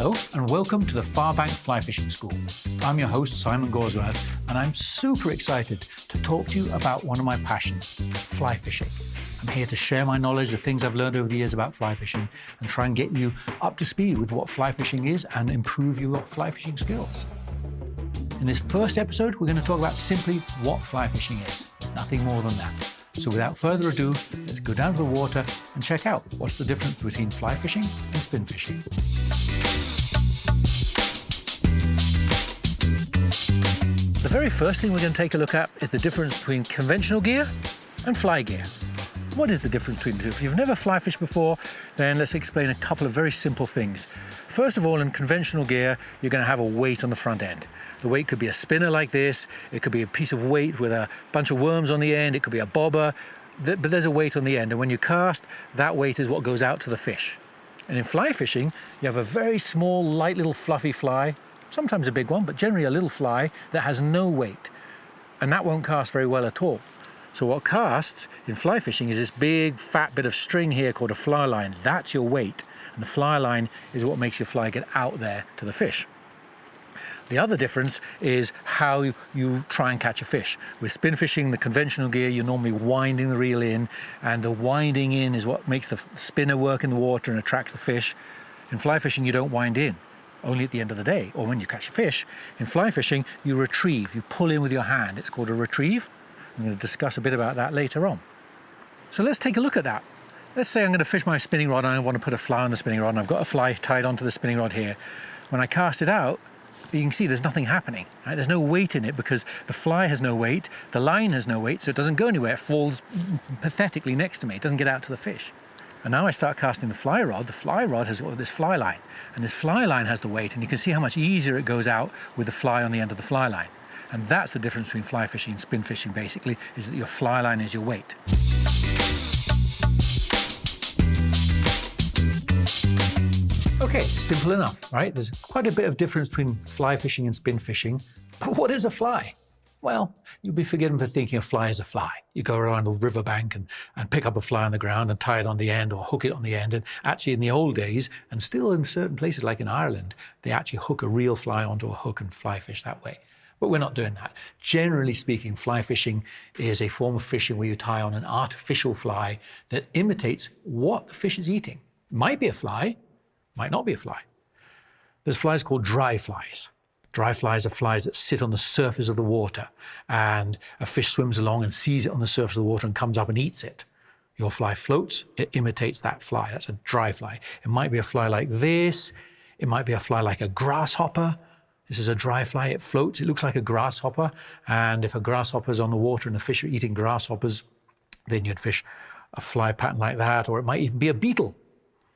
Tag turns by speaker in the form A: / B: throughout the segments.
A: Hello and welcome to the Farbank Fly Fishing School. I'm your host Simon Gawesworth and I'm super excited to talk to you about one of my passions, fly fishing. I'm here to share my knowledge, the things I've learned over the years about fly fishing and try and get you up to speed with what fly fishing is and improve your fly fishing skills. In this first episode, we're going to talk about simply what fly fishing is, nothing more than that. So without further ado, let's go down to the water and check out what's the difference between fly fishing and spin fishing. The very first thing we're going to take a look at is the difference between conventional gear and fly gear. What is the difference between the two? If you've never fly fished before, then let's explain a couple of very simple things. First of all, in conventional gear, you're going to have a weight on the front end. The weight could be a spinner like this, it could be a piece of weight with a bunch of worms on the end, it could be a bobber, but there's a weight on the end, and when you cast, that weight is what goes out to the fish. And in fly fishing, you have a very small, light little fluffy fly, sometimes a big one, but generally a little fly that has no weight, and that won't cast very well at all. So what casts in fly fishing is this big fat bit of string here called a fly line. That's your weight, and the fly line is what makes your fly get out there to the fish. The other difference is how you try and catch a fish. With spin fishing, the conventional gear, you're normally winding the reel in, and the winding in is what makes the spinner work in the water and attracts the fish. In fly fishing, you don't wind in, only at the end of the day, or when you catch a fish. In fly fishing, you retrieve, you pull in with your hand. It's called a retrieve. I'm going to discuss a bit about that later on. So let's take a look at that. Let's say I'm going to fish my spinning rod and I want to put a fly on the spinning rod, and I've got a fly tied onto the spinning rod here. When I cast it out, you can see there's nothing happening, right? There's no weight in it because the fly has no weight, the line has no weight, so it doesn't go anywhere. It falls pathetically next to me. It doesn't get out to the fish. And now I start casting the fly rod has got this fly line, and this fly line has the weight, and you can see how much easier it goes out with the fly on the end of the fly line. And that's the difference between fly fishing and spin fishing, basically, is that your fly line is your weight. Okay, simple enough, right? There's quite a bit of difference between fly fishing and spin fishing. But what is a fly? Well, you'll be forgiven for thinking a fly is a fly. You go around the riverbank and pick up a fly on the ground and tie it on the end or hook it on the end. And actually in the old days, and still in certain places like in Ireland, they actually hook a real fly onto a hook and fly fish that way. But we're not doing that. Generally speaking, fly fishing is a form of fishing where you tie on an artificial fly that imitates what the fish is eating. Might be a fly, might not be a fly. There's flies called dry flies. Dry flies are flies that sit on the surface of the water, and a fish swims along and sees it on the surface of the water and comes up and eats it. Your fly floats, it imitates that fly. That's a dry fly. It might be a fly like this. It might be a fly like a grasshopper. This is a dry fly, it floats, it looks like a grasshopper, and if a grasshopper's on the water and the fish are eating grasshoppers, then you'd fish a fly pattern like that, or it might even be a beetle.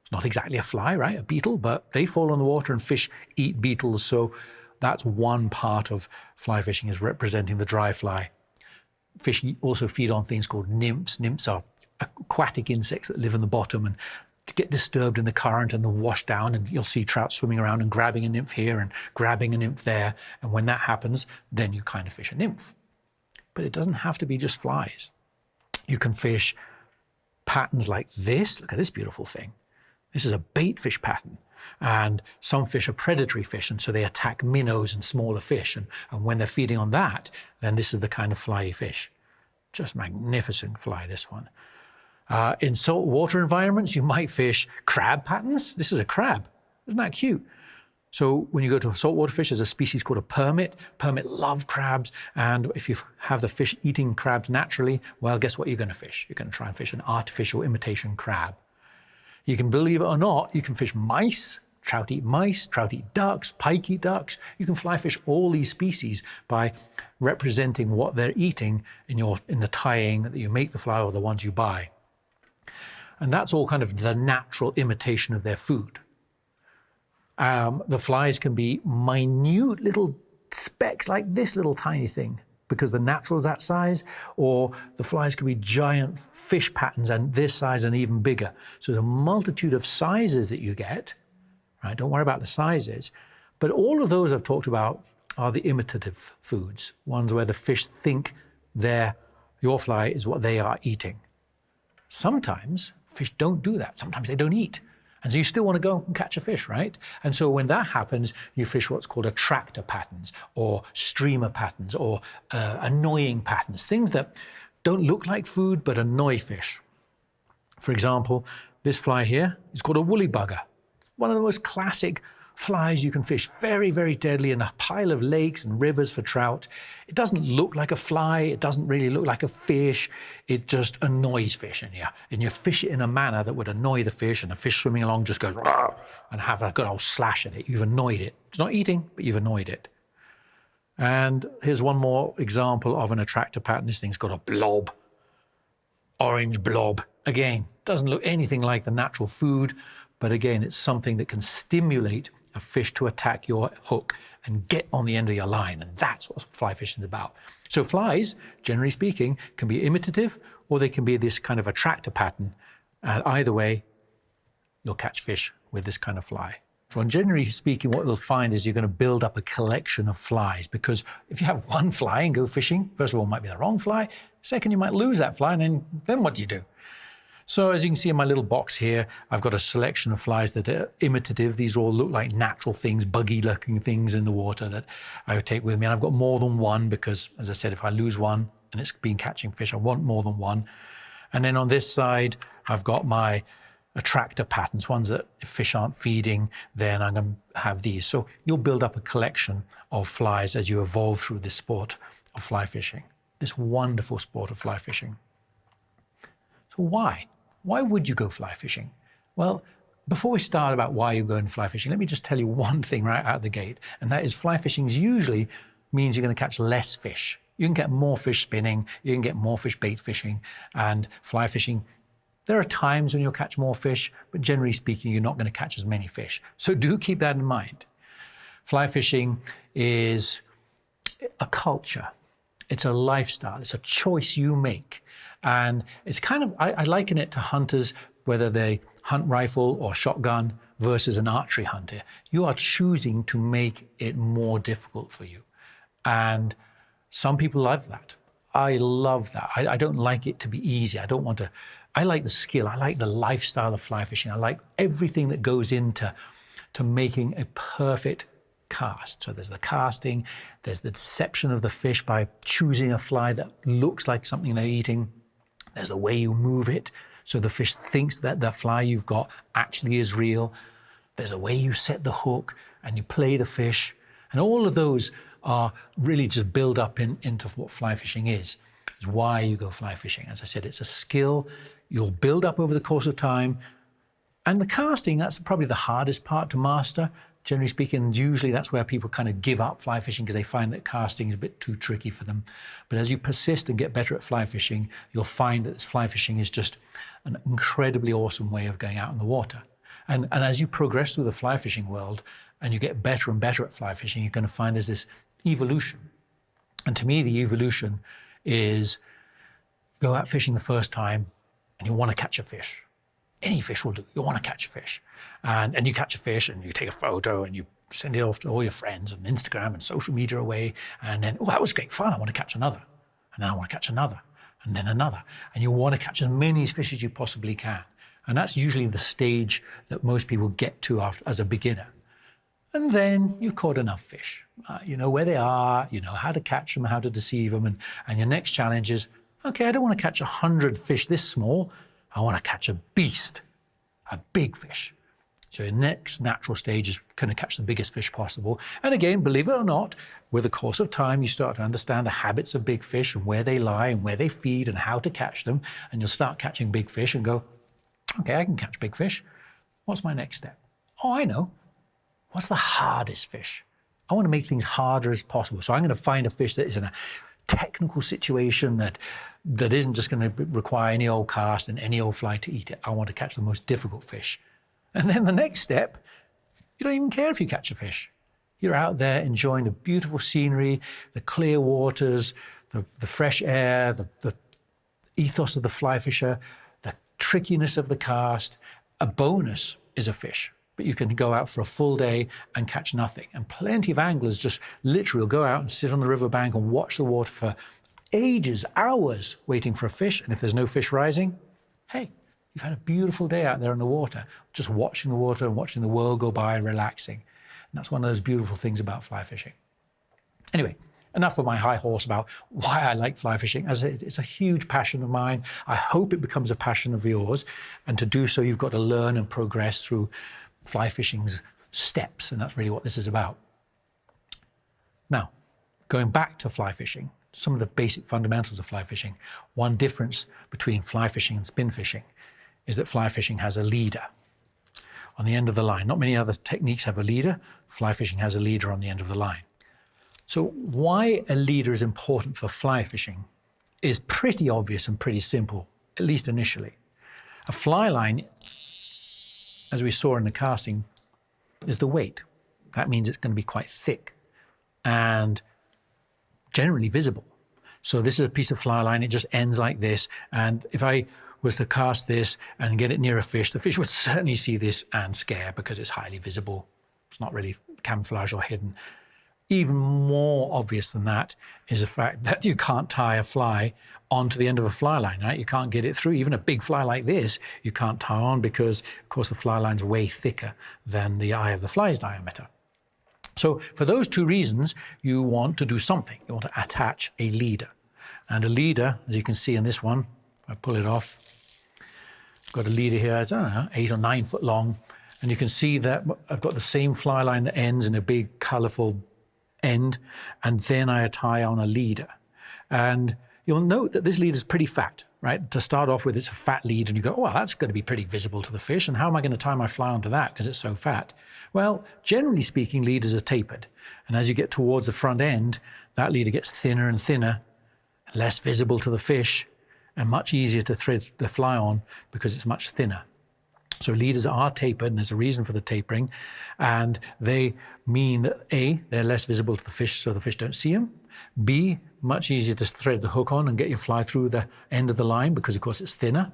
A: It's not exactly a fly, right, a beetle, but they fall on the water and fish eat beetles, so that's one part of fly fishing, is representing the dry fly. Fish also feed on things called nymphs. Nymphs are aquatic insects that live in the bottom and to get disturbed in the current and then wash down, and you'll see trout swimming around and grabbing a nymph here and grabbing a nymph there, and when that happens, then you kind of fish a nymph. But it doesn't have to be just flies. You can fish patterns like this. Look at this beautiful thing. This is a bait fish pattern, and some fish are predatory fish, and so they attack minnows and smaller fish, and when they're feeding on that, then this is the kind of fly you fish. Just magnificent fly, this one. In saltwater environments, you might fish crab patterns. This is a crab. Isn't that cute? So when you go to a saltwater fish, there's a species called a permit. Permit love crabs, and if you have the fish eating crabs naturally, well, guess what you're going to fish? You're going to try and fish an artificial imitation crab. You can, believe it or not, you can fish mice. Trout eat mice, trout eat ducks, pike eat ducks. You can fly fish all these species by representing what they're eating in the tying that you make the fly or the ones you buy. And that's all kind of the natural imitation of their food. The flies can be minute little specks like this little tiny thing because the natural is that size, or the flies can be giant fish patterns and this size and even bigger. So there's a multitude of sizes that you get, right? Don't worry about the sizes. But all of those I've talked about are the imitative foods, ones where the fish think your fly is what they are eating. Sometimes fish don't do that. Sometimes they don't eat. And so you still want to go and catch a fish, right? And so when that happens, you fish what's called attractor patterns or streamer patterns or annoying patterns, things that don't look like food but annoy fish. For example, this fly here is called a woolly bugger. One of the most classic flies you can fish, very, very deadly in a pile of lakes and rivers for trout. It doesn't look like a fly, it doesn't really look like a fish, it just annoys fish, and you fish it in a manner that would annoy the fish, and the fish swimming along just goes "Rawr," and have a good old slash at it. You've annoyed it. It's not eating, but you've annoyed it. And here's one more example of an attractor pattern. This thing's got a blob, orange blob. Again, doesn't look anything like the natural food, but again, it's something that can stimulate a fish to attack your hook and get on the end of your line. And that's what fly fishing is about. So flies, generally speaking, can be imitative or they can be this kind of attractor pattern. And either way, you'll catch fish with this kind of fly. So generally speaking, what you'll find is you're going to build up a collection of flies, because if you have one fly and go fishing, first of all, it might be the wrong fly. Second, you might lose that fly, and then what do you do? So as you can see in my little box here, I've got a selection of flies that are imitative. These all look like natural things, buggy-looking things in the water that I would take with me. And I've got more than one because, as I said, if I lose one and it's been catching fish, I want more than one. And then on this side, I've got my attractor patterns, ones that if fish aren't feeding, then I'm going to have these. So you'll build up a collection of flies as you evolve through this sport of fly fishing, this wonderful sport of fly fishing. So why? Why would you go fly fishing? Well, before we start about why you're going fly fishing, let me just tell you one thing right out of the gate, and that is fly fishing usually means you're going to catch less fish. You can get more fish spinning, you can get more fish bait fishing, and fly fishing, there are times when you'll catch more fish, but generally speaking, you're not going to catch as many fish. So do keep that in mind. Fly fishing is a culture. It's a lifestyle. It's a choice you make. And it's kind of, I liken it to hunters, whether they hunt rifle or shotgun versus an archery hunter. You are choosing to make it more difficult for you. And some people love that. I love that. I don't like it to be easy. I like the skill. I like the lifestyle of fly fishing. I like everything that goes into making a perfect cast. So there's the casting, there's the deception of the fish by choosing a fly that looks like something they're eating. There's the way you move it, so the fish thinks that the fly you've got actually is real. There's a way you set the hook and you play the fish. And all of those are really just build up into what fly fishing is why you go fly fishing. As I said, it's a skill you'll build up over the course of time. And the casting, that's probably the hardest part to master. Generally speaking, usually that's where people kind of give up fly fishing because they find that casting is a bit too tricky for them. But as you persist and get better at fly fishing, you'll find that fly fishing is just an incredibly awesome way of going out in the water. And as you progress through the fly fishing world and you get better and better at fly fishing, you're going to find there's this evolution. And to me, the evolution is go out fishing the first time and you want to catch a fish. Any fish will do. You want to catch a fish. And you catch a fish and you take a photo and you send it off to all your friends and Instagram and social media away. And then, oh, that was great fun. I want to catch another. And then I want to catch another. And then another. And you want to catch as many fish as you possibly can. And that's usually the stage that most people get to after, as a beginner. And then you've caught enough fish. You know where they are, you know how to catch them, how to deceive them. And your next challenge is, okay, I don't want to catch 100 fish this small. I want to catch a beast, a big fish. So your next natural stage is kind of catch the biggest fish possible. And again, believe it or not, with the course of time, you start to understand the habits of big fish and where they lie and where they feed and how to catch them. And you'll start catching big fish and go, okay, I can catch big fish. What's my next step? Oh, I know. What's the hardest fish? I want to make things harder as possible. So I'm going to find a fish that is in a technical situation that isn't just going to require any old cast and any old fly to eat it. I want to catch the most difficult fish. And then the next step, you don't even care if you catch a fish. You're out there enjoying the beautiful scenery, the clear waters, the fresh air, the ethos of the fly fisher, the trickiness of the cast. A bonus is a fish, but you can go out for a full day and catch nothing. And plenty of anglers just literally will go out and sit on the riverbank and watch the water for ages, hours, waiting for a fish. And if there's no fish rising, hey, You've had a beautiful day out there in the water, just watching the water and watching the world go by and relaxing. And that's one of those beautiful things about fly fishing. Anyway, enough of my high horse about why I like fly fishing. As I said, it's a huge passion of mine. I hope it becomes a passion of yours. And to do so, you've got to learn and progress through fly fishing's steps. And that's really what this is about. Now, going back to fly fishing, some of the basic fundamentals of fly fishing. One difference between fly fishing and spin fishing is that fly fishing has a leader on the end of the line. Not many other techniques have a leader. Fly fishing has a leader on the end of the line. So why a leader is important for fly fishing is pretty obvious and pretty simple, at least initially. A fly line, as we saw in the casting, is the weight. That means it's going to be quite thick and generally visible. So this is a piece of fly line, it just ends like this. And if I was to cast this and get it near a fish, the fish would certainly see this and scare because it's highly visible. It's not really camouflage or hidden. Even more obvious than that is the fact that you can't tie a fly onto the end of a fly line, right? You can't get it through. Even a big fly like this, you can't tie on because, of course, the fly line's way thicker than the eye of the fly's diameter. So for those two reasons, you want to do something. You want to attach a leader. And a leader, as you can see in this one, if I pull it off, I've got a leader here, it's, I don't know, 8 or 9 foot long. And you can see that I've got the same fly line that ends in a big, colorful end. And then I tie on a leader. And you'll note that this leader is pretty fat, right? To start off with, it's a fat lead, and you go, oh, well, that's going to be pretty visible to the fish. And how am I going to tie my fly onto that because it's so fat? Well, generally speaking, leaders are tapered. And as you get towards the front end, that leader gets thinner and thinner, less visible to the fish, and much easier to thread the fly on because it's much thinner. So leaders are tapered, and there's a reason for the tapering. And they mean that A, they're less visible to the fish so the fish don't see them. B, much easier to thread the hook on and get your fly through the end of the line because, of course, it's thinner.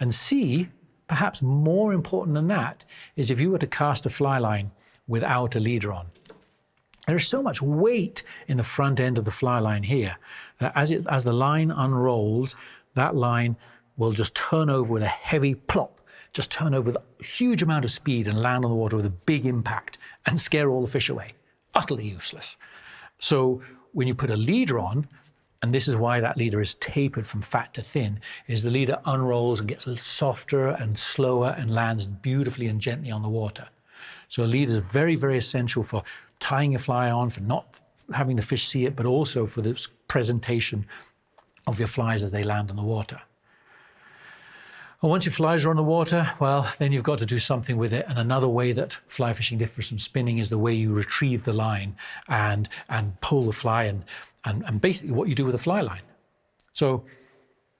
A: And C, perhaps more important than that, is if you were to cast a fly line without a leader on. There is so much weight in the front end of the fly line here that as the line unrolls, that line will just turn over with a heavy plop, just turn over with a huge amount of speed and land on the water with a big impact and scare all the fish away. Utterly useless. So when you put a leader on, and this is why that leader is tapered from fat to thin, is the leader unrolls and gets softer and slower and lands beautifully and gently on the water. So a leader is very, very essential for tying your fly on, for not having the fish see it, but also for the presentation of your flies as they land on the water. And once your flies are on the water, well, then you've got to do something with it. And another way that fly fishing differs from spinning is the way you retrieve the line and pull the fly and basically what you do with a fly line. So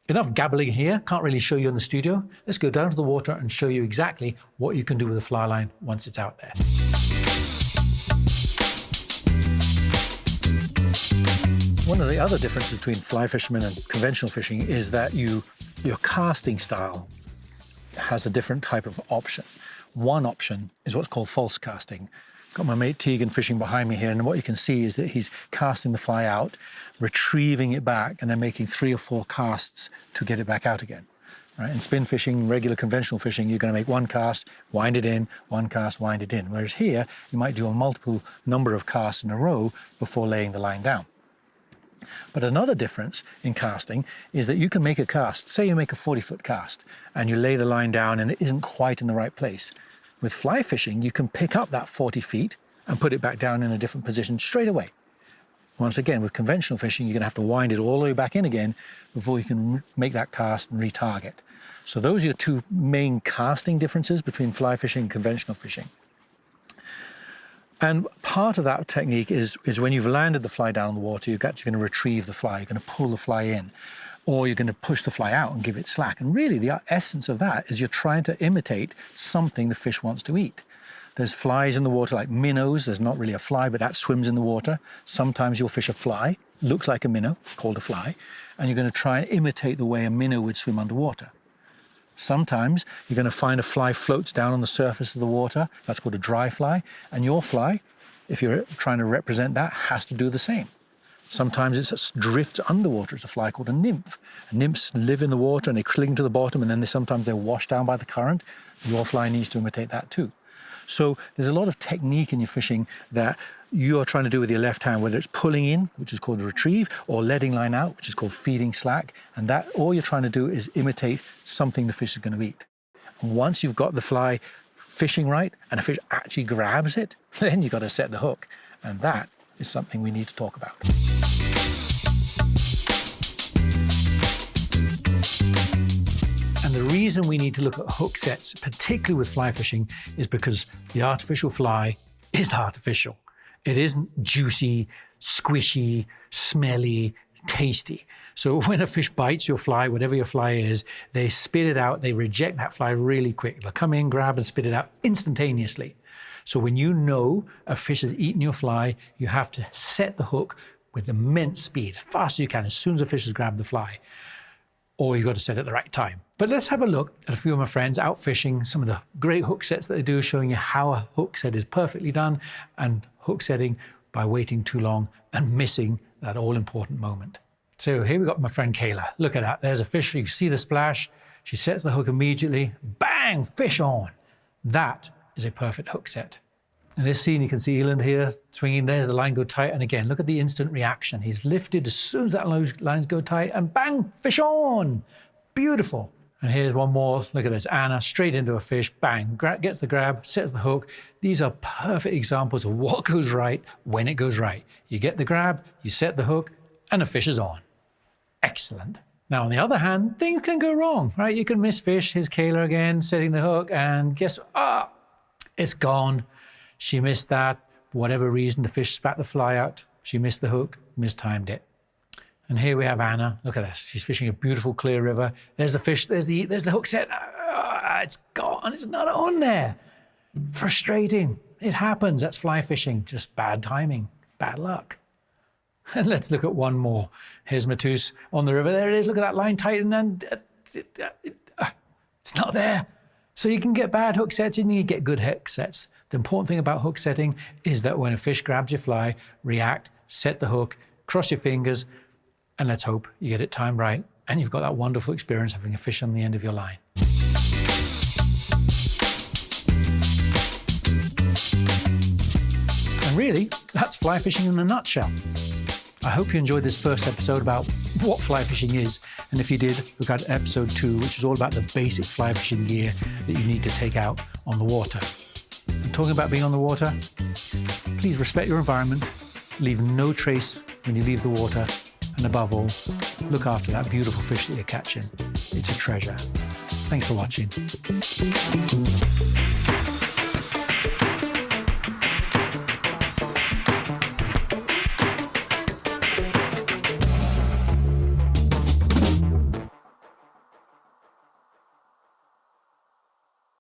A: enough gabbling here, can't really show you in the studio. Let's go down to the water and show you exactly what you can do with a fly line once it's out there. One of the other differences between fly fishermen and conventional fishing is that your casting style has a different type of option. One option is what's called false casting. Got my mate Tegan fishing behind me here, and what you can see is that he's casting the fly out, retrieving it back, and then making 3 or 4 casts to get it back out again. Right? In spin fishing, regular conventional fishing, you're going to make 1 cast, wind it in, 1 cast, wind it in. Whereas here, you might do a multiple number of casts in a row before laying the line down. But another difference in casting is that you can make a cast, say you make a 40-foot cast, and you lay the line down and it isn't quite in the right place. With fly fishing, you can pick up that 40 feet and put it back down in a different position straight away. Once again, with conventional fishing, you're going to have to wind it all the way back in again before you can make that cast and retarget. So those are your 2 main casting differences between fly fishing and conventional fishing. And part of that technique is when you've landed the fly down in the water, you're actually going to retrieve the fly, you're going to pull the fly in, or you're going to push the fly out and give it slack. And really the essence of that is you're trying to imitate something the fish wants to eat. There's flies in the water like minnows. There's not really a fly, but that swims in the water. Sometimes you'll fish a fly, looks like a minnow, called a fly, and you're going to try and imitate the way a minnow would swim underwater. Sometimes you're going to find a fly floats down on the surface of the water. That's called a dry fly. And your fly, if you're trying to represent that, has to do the same. Sometimes it drifts underwater. It's a fly called a nymph. Nymphs live in the water and they cling to the bottom, and then sometimes they're washed down by the current. Your fly needs to imitate that too. So there's a lot of technique in your fishing that you're trying to do with your left hand, whether it's pulling in, which is called a retrieve, or letting line out, which is called feeding slack. And that all you're trying to do is imitate something the fish is going to eat. And once you've got the fly fishing right and a fish actually grabs it, then you've got to set the hook. And that is something we need to talk about. And the reason we need to look at hook sets, particularly with fly fishing, is because the artificial fly is artificial. It isn't juicy, squishy, smelly, tasty. So when a fish bites your fly, whatever your fly is, they spit it out, they reject that fly really quick. They'll come in, grab and spit it out instantaneously. So when you know a fish has eaten your fly, you have to set the hook with immense speed, as fast as you can, as soon as the fish has grabbed the fly. Or you've got to set it at the right time. But let's have a look at a few of my friends out fishing, some of the great hook sets that they do, showing you how a hook set is perfectly done, and hook setting by waiting too long and missing that all-important moment. So here we got my friend Kayla. Look at that. There's a fish. You see the splash. She sets the hook immediately. Bang! Fish on. That is a perfect hook set. In this scene, you can see Eland here swinging. There's the line go tight. And again, look at the instant reaction. He's lifted as soon as that lines go tight, and bang, fish on. Beautiful. And here's one more. Look at this. Anna, straight into a fish. Bang, gets the grab, sets the hook. These are perfect examples of what goes right when it goes right. You get the grab, you set the hook, and the fish is on. Excellent. Now, on the other hand, things can go wrong, right? You can miss fish. Here's Kayla again, setting the hook, and guess, it's gone. She missed that. For whatever reason, the fish spat the fly out. She missed the hook, mistimed it. And here we have Anna. Look at this. She's fishing a beautiful clear river. There's the fish, there's the hook set. It's gone, it's not on there. Frustrating. It happens, that's fly fishing. Just bad timing, bad luck. And let's look at one more. Here's Matus on the river. There it is, look at that line tighten, and it's not there. So you can get bad hook sets and you get good hook sets. The important thing about hook setting is that when a fish grabs your fly, react, set the hook, cross your fingers, and let's hope you get it timed right, and you've got that wonderful experience having a fish on the end of your line. And really, that's fly fishing in a nutshell. I hope you enjoyed this first episode about what fly fishing is, and if you did, look at episode 2, which is all about the basic fly fishing gear that you need to take out on the water. And talking about being on the water, please respect your environment, leave no trace when you leave the water, and above all, look after that beautiful fish that you're catching. It's a treasure. Thanks for watching.